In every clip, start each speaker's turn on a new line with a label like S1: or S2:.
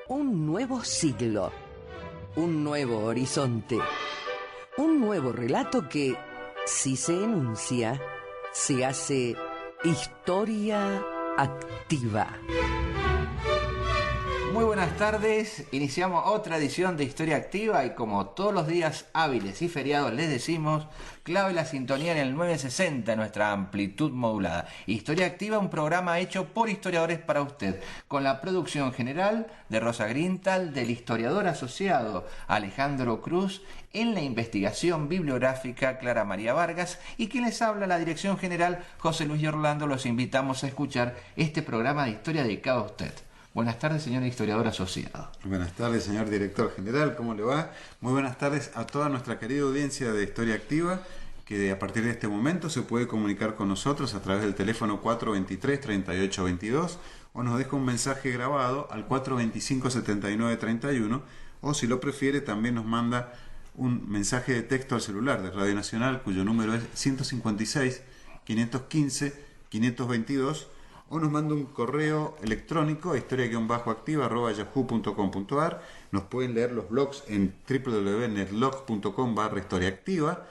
S1: Un nuevo siglo, un nuevo horizonte, un nuevo relato que, si se enuncia, se hace historia activa.
S2: Muy buenas tardes, iniciamos otra edición de Historia Activa y como todos los días hábiles y feriados les decimos, clave la sintonía en el 960, nuestra amplitud modulada. Historia Activa, un programa hecho por historiadores para usted, con la producción general de Rosa Grintal, del historiador asociado Alejandro Cruz, en la investigación bibliográfica Clara María Vargas y quien les habla la dirección general José Luis Orlando. Los invitamos a escuchar este programa de historia dedicado a usted. Buenas tardes, señor historiador asociado.
S3: Buenas tardes, señor director general, ¿cómo le va? Muy buenas tardes a toda nuestra querida audiencia de Historia Activa, que a partir de este momento se puede comunicar con nosotros a través del teléfono 423-3822 o nos deja un mensaje grabado al 425-7931 o si lo prefiere también nos manda un mensaje de texto al celular de Radio Nacional cuyo número es 156-515-522 o nos manda un correo electrónico a historia-activa@yahoo.com.ar. Nos pueden leer los blogs en www.netlog.com/historiaactiva.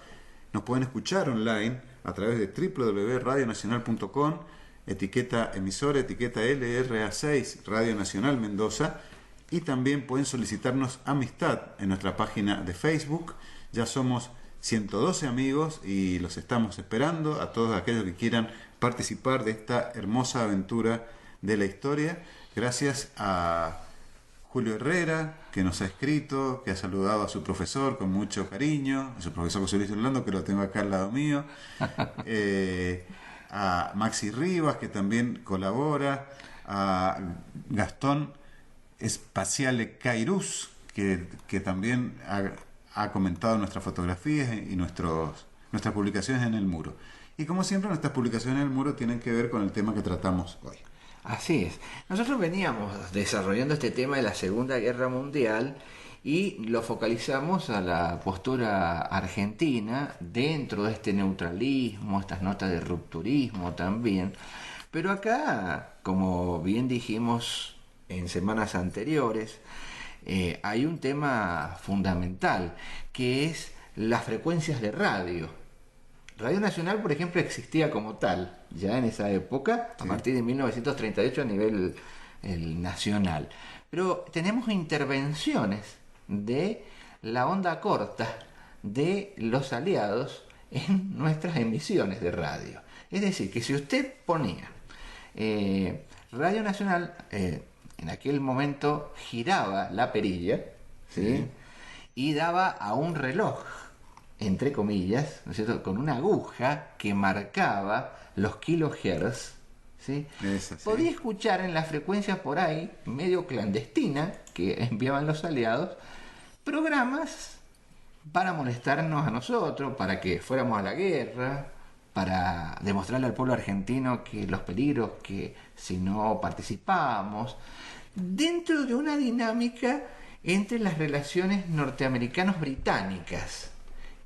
S3: Nos pueden escuchar online a través de www.radionacional.com, etiqueta emisora, etiqueta LRA6, Radio Nacional Mendoza, y también pueden solicitarnos amistad en nuestra página de Facebook. Ya somos 112 amigos y los estamos esperando a todos aquellos que quieran participar de esta hermosa aventura de la historia. Gracias a Julio Herrera, que nos ha escrito, que ha saludado a su profesor con mucho cariño, a su profesor José Luis Orlando, que lo tengo acá al lado mío, a Maxi Rivas, que también colabora, a Gastón Espaciale Cairús, que también ha comentado nuestras fotografías y nuestras publicaciones en el muro. Y como siempre, nuestras publicaciones en el muro tienen que ver con el tema que tratamos hoy.
S2: Así es. Nosotros veníamos desarrollando este tema de la Segunda Guerra Mundial y lo focalizamos a la postura argentina dentro de este neutralismo, estas notas de rupturismo también. Pero acá, como bien dijimos en semanas anteriores, hay un tema fundamental que es las frecuencias de radio. Radio Nacional, por ejemplo, existía como tal ya en esa época, a partir de 1938 a nivel nacional. Pero tenemos intervenciones de la onda corta de los aliados en nuestras emisiones de radio. Es decir, que si usted ponía Radio Nacional, en aquel momento giraba la perilla, ¿sí? Y daba a un reloj, entre comillas, ¿no es cierto?, con una aguja que marcaba los kilohertz, ¿sí? Podía escuchar en la frecuencia por ahí, medio clandestina, que enviaban los aliados, programas para molestarnos a nosotros, para que fuéramos a la guerra, para demostrarle al pueblo argentino que los peligros que si no participábamos, dentro de una dinámica entre las relaciones norteamericanos-británicas,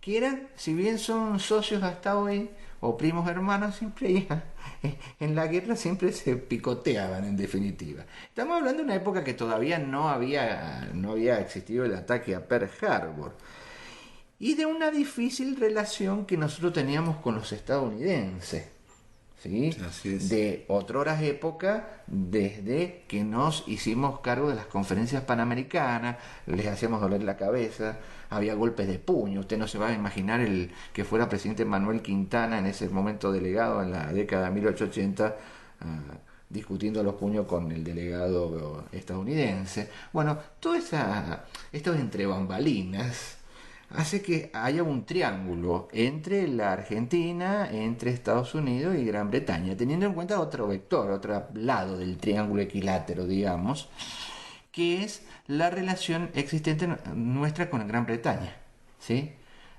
S2: que eran, si bien son socios hasta hoy, o primos hermanos, siempre en la guerra siempre se picoteaban en definitiva. Estamos hablando de una época que todavía no había existido el ataque a Pearl Harbor, y de una difícil relación que nosotros teníamos con los estadounidenses, ¿sí?
S3: Así es.
S2: De otroras épocas, desde que nos hicimos cargo de las conferencias panamericanas, les hacíamos doler la cabeza, había golpes de puño. Usted no se va a imaginar el que fuera presidente Manuel Quintana, en ese momento delegado en la década de 1880, discutiendo los puños con el delegado estadounidense. Bueno, todo esto entre bambalinas hace que haya un triángulo entre la Argentina, entre Estados Unidos y Gran Bretaña, teniendo en cuenta otro vector, otro lado del triángulo equilátero, digamos, que es la relación existente nuestra con Gran Bretaña, ¿sí?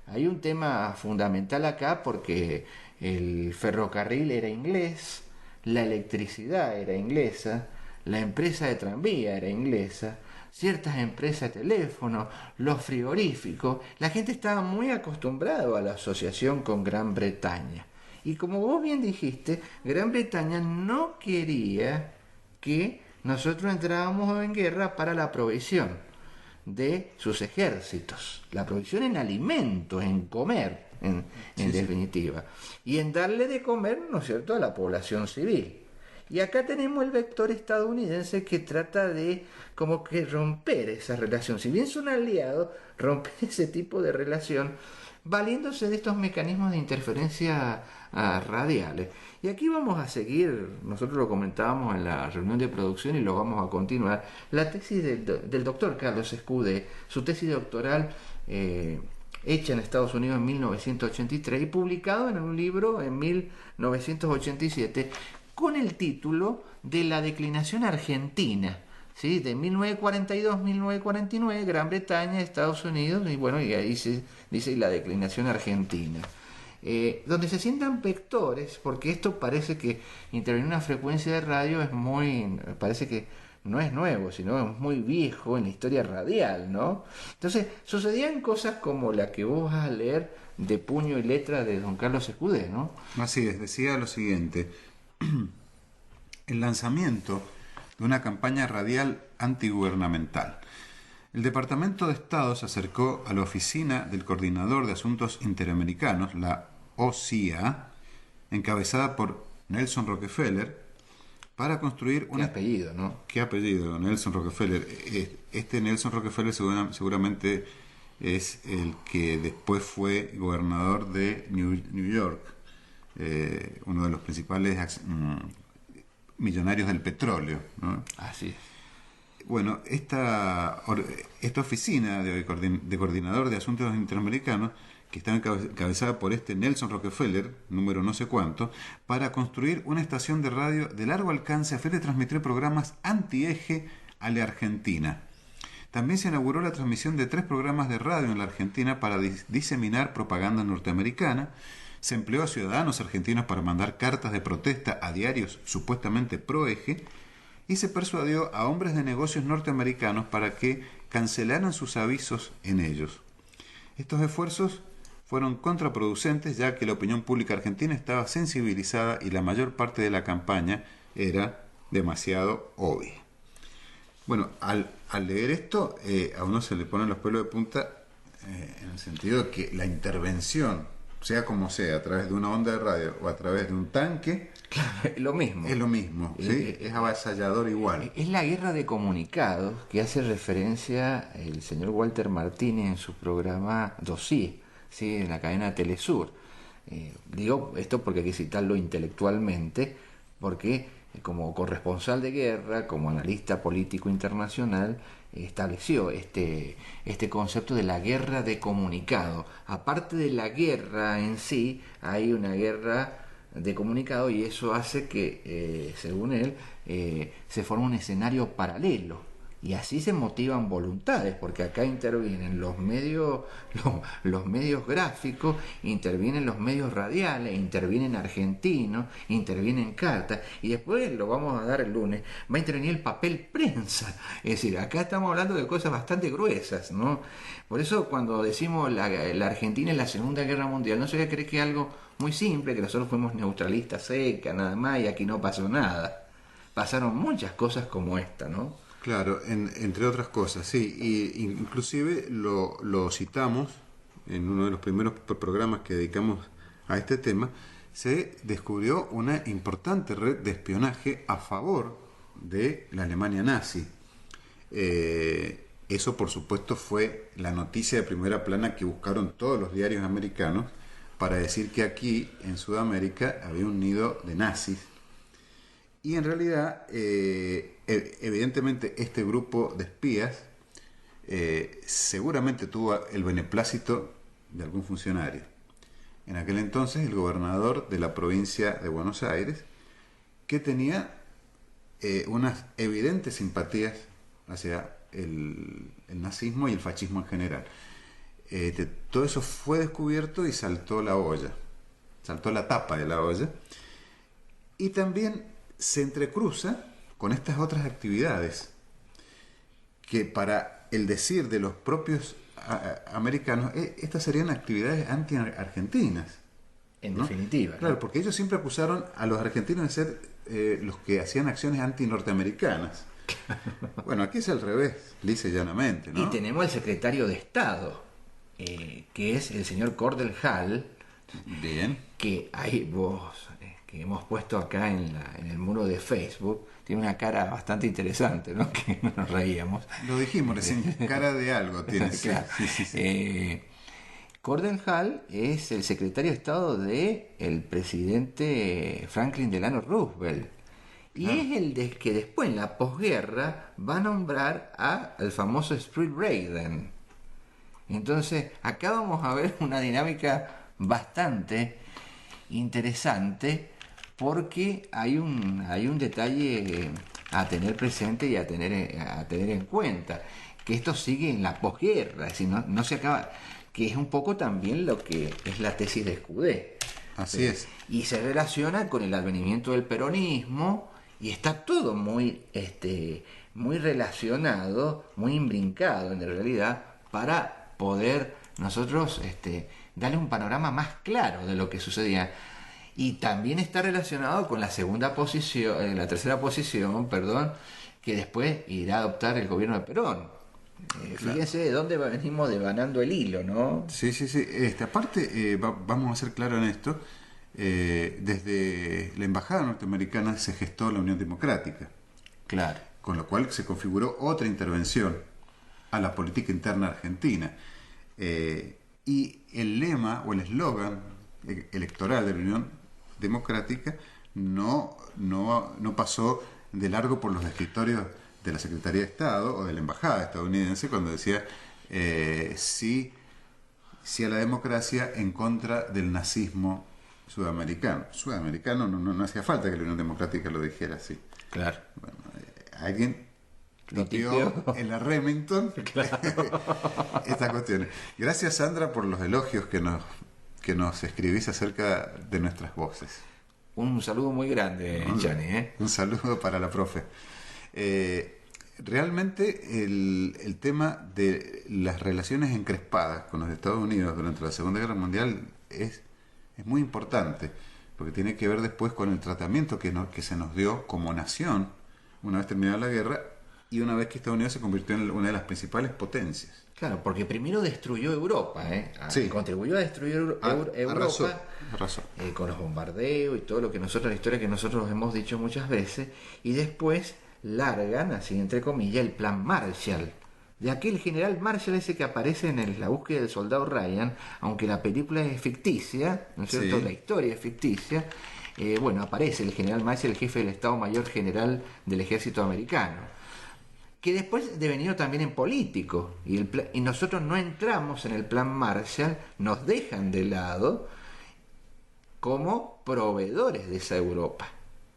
S2: Hay un tema fundamental acá porque el ferrocarril era inglés, la electricidad era inglesa, la empresa de tranvía era inglesa, ciertas empresas de teléfono, los frigoríficos. La gente estaba muy acostumbrada a la asociación con Gran Bretaña. Y como vos bien dijiste, Gran Bretaña no quería que nosotros entrábamos en guerra para la provisión de sus ejércitos, la provisión en alimentos, en comer, en definitiva, y en darle de comer, ¿no es cierto?, a la población civil. Y acá tenemos el vector estadounidense que trata de como que romper esa relación. Si bien son aliados, romper ese tipo de relación valiéndose de estos mecanismos de interferencia radiales. Y aquí vamos a seguir, nosotros lo comentábamos en la reunión de producción y lo vamos a continuar, la tesis del doctor Carlos Escudé, su tesis doctoral hecha en Estados Unidos en 1983 y publicado en un libro en 1987 con el título de La declinación argentina, ¿sí? De 1942-1949, Gran Bretaña, Estados Unidos, y bueno, y ahí se dice la declinación argentina. Donde se sientan vectores, porque esto parece que intervenir una frecuencia de radio parece que no es nuevo, sino es muy viejo en la historia radial, ¿no? Entonces, sucedían cosas como la que vos vas a leer de puño y letra de don Carlos Escudé, ¿no?
S3: Así es, decía lo siguiente: el lanzamiento de una campaña radial antigubernamental. El Departamento de Estado se acercó a la oficina del Coordinador de Asuntos Interamericanos, la OCIA, encabezada por Nelson Rockefeller, para construir
S2: una... ¿Qué apellido, no?
S3: ¿Qué apellido? Nelson Rockefeller. Este Nelson Rockefeller seguramente es el que después fue gobernador de New York, uno de los principales millonarios del petróleo, ¿no?
S2: Así es.
S3: Bueno, esta oficina de coordinador de asuntos interamericanos, que está encabezada por este Nelson Rockefeller, número no sé cuánto, para construir una estación de radio de largo alcance a fin de transmitir programas antieje a la Argentina. También se inauguró la transmisión de 3 programas de radio en la Argentina para diseminar propaganda norteamericana. Se empleó a ciudadanos argentinos para mandar cartas de protesta a diarios supuestamente pro-eje, y se persuadió a hombres de negocios norteamericanos para que cancelaran sus avisos en ellos. Estos esfuerzos fueron contraproducentes, ya que la opinión pública argentina estaba sensibilizada y la mayor parte de la campaña era demasiado obvia. Bueno, al leer esto, a uno se le ponen los pelos de punta, en el sentido de que la intervención, sea como sea, a través de una onda de radio o a través de un tanque,
S2: claro, es lo mismo.
S3: Es lo mismo, ¿sí? Es avasallador igual.
S2: Es la guerra de comunicados que hace referencia el señor Walter Martínez en su programa Dossier, ¿sí? En la cadena Telesur. Digo esto porque hay que citarlo intelectualmente, porque como corresponsal de guerra, como analista político internacional, estableció este concepto de la guerra de comunicado. Aparte de la guerra en sí, hay una guerra de comunicado, y eso hace que, según él, se forma un escenario paralelo, y así se motivan voluntades, porque acá intervienen los medios gráficos, intervienen los medios radiales, intervienen argentinos, intervienen cartas, y después, lo vamos a dar el lunes, va a intervenir el papel prensa. Es decir, acá estamos hablando de cosas bastante gruesas, ¿no? Por eso cuando decimos la Argentina en la Segunda Guerra Mundial, no se debe creer que es algo muy simple, que nosotros fuimos neutralistas seca, nada más, y aquí no pasó nada. Pasaron muchas cosas como esta, ¿no?
S3: Claro, entre otras cosas, sí. Y inclusive lo citamos en uno de los primeros programas que dedicamos a este tema. Se descubrió una importante red de espionaje a favor de la Alemania nazi. Eso, por supuesto, fue la noticia de primera plana que buscaron todos los diarios americanos para decir que aquí, en Sudamérica, había un nido de nazis. Y en realidad, evidentemente, este grupo de espías seguramente tuvo el beneplácito de algún funcionario. En aquel entonces, el gobernador de la provincia de Buenos Aires, que tenía unas evidentes simpatías hacia el nazismo y el fascismo en general. Todo eso fue descubierto y saltó la olla, saltó la tapa de la olla, y también se entrecruza con estas otras actividades que, para el decir de los propios americanos, estas serían actividades anti-argentinas.
S2: En
S3: ¿no?
S2: definitiva.
S3: Claro,
S2: ¿no?
S3: porque ellos siempre acusaron a los argentinos de ser los que hacían acciones anti-norteamericanas. Bueno, aquí es al revés, lisa y llanamente, ¿no?
S2: Y tenemos el secretario de Estado, que es el señor Cordell Hull,
S3: Bien.
S2: que ahí vos, que hemos puesto acá en el muro de Facebook, tiene una cara bastante interesante, ¿no? Que no nos reíamos.
S3: Lo dijimos recién, cara de algo tiene. Sí,
S2: Claro.
S3: sí.
S2: Cordell Hull es el secretario de Estado del presidente Franklin Delano Roosevelt. Y es el que después, en la posguerra, va a nombrar al famoso Street Raiden. Entonces, acá vamos a ver una dinámica bastante interesante, porque hay un detalle a tener presente y a tener en cuenta, que esto sigue en la posguerra, es decir, no se acaba, que es un poco también lo que es la tesis de Escudé.
S3: Así es.
S2: Y se relaciona con el advenimiento del peronismo, y está todo muy relacionado, muy imbrincado en realidad, para poder nosotros darle un panorama más claro de lo que sucedía. Y también está relacionado con la tercera posición, que después irá a adoptar el gobierno de Perón. Fíjense de dónde venimos devanando el hilo, ¿no?
S3: Sí. Aparte, vamos a ser claros en esto. Desde la embajada norteamericana se gestó la Unión Democrática.
S2: Claro.
S3: Con lo cual se configuró otra intervención a la política interna argentina. Y el lema o el eslogan electoral de la Unión Democrática no pasó de largo por los escritorios de la Secretaría de Estado o de la Embajada estadounidense, cuando decía sí a la democracia en contra del nazismo sudamericano. No hacía falta que la Unión Democrática lo dijera así.
S2: Claro.
S3: Bueno, alguien
S2: Lo
S3: tipió
S2: tipió.
S3: en la Remington estas cuestiones. Gracias, Sandra, por los elogios que nos escribís acerca de nuestras voces.
S2: Un saludo muy grande, Johnny.
S3: Un saludo para la profe. Realmente el tema de las relaciones encrespadas con los Estados Unidos durante la Segunda Guerra Mundial es muy importante, porque tiene que ver después con el tratamiento que se nos dio como nación una vez terminada la guerra y una vez que Estados Unidos se convirtió en una de las principales potencias.
S2: Claro, porque primero destruyó Europa,
S3: Sí.
S2: Contribuyó a destruir Europa.
S3: Arrasó.
S2: Con los bombardeos y todo lo que la historia que nosotros hemos dicho muchas veces, y después largan, así entre comillas, el plan Marshall, de aquel general Marshall ese que aparece en La búsqueda del soldado Ryan, aunque la película es ficticia, ¿no es cierto?
S3: Sí.
S2: La historia es ficticia. Aparece el general Marshall, el jefe del Estado Mayor General del Ejército Americano, que después devenido también en político, y nosotros no entramos en el plan Marshall, nos dejan de lado como proveedores de esa Europa.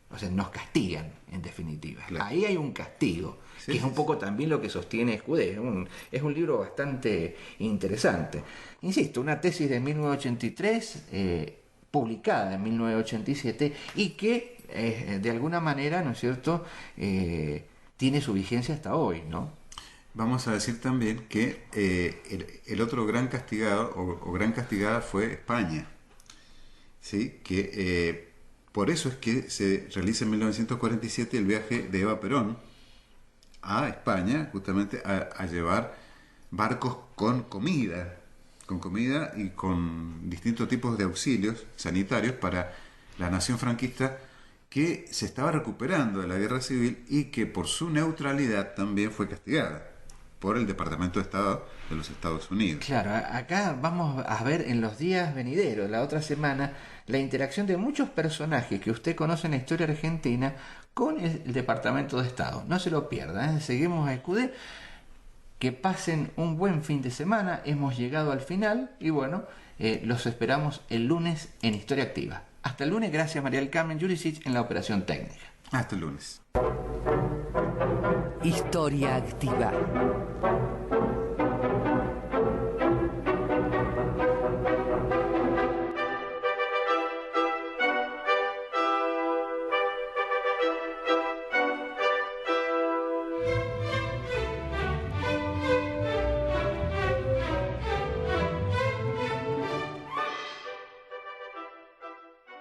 S2: O sea, nos castigan, en definitiva.
S3: Claro.
S2: Ahí hay un castigo, que es un poco también lo que sostiene Escudé. Es un libro bastante interesante. Insisto, una tesis de 1983, publicada en 1987, y que de alguna manera, ¿no es cierto?, tiene su vigencia hasta hoy, ¿no?
S3: Vamos a decir también que el otro gran castigado o gran castigada fue España. ¿Sí? Que por eso es que se realiza en 1947 el viaje de Eva Perón a España, justamente a llevar barcos con comida y con distintos tipos de auxilios sanitarios para la nación franquista, que se estaba recuperando de la guerra civil y que por su neutralidad también fue castigada por el Departamento de Estado de los Estados Unidos.
S2: Claro, acá vamos a ver en los días venideros, la otra semana, la interacción de muchos personajes que usted conoce en la historia argentina con el Departamento de Estado. No se lo pierda, seguimos a Escudé. Que pasen un buen fin de semana, hemos llegado al final y bueno, los esperamos el lunes en Historia Activa. Hasta el lunes, gracias María del Carmen Jurisic en la operación técnica.
S3: Hasta el lunes.
S1: Historia Activa.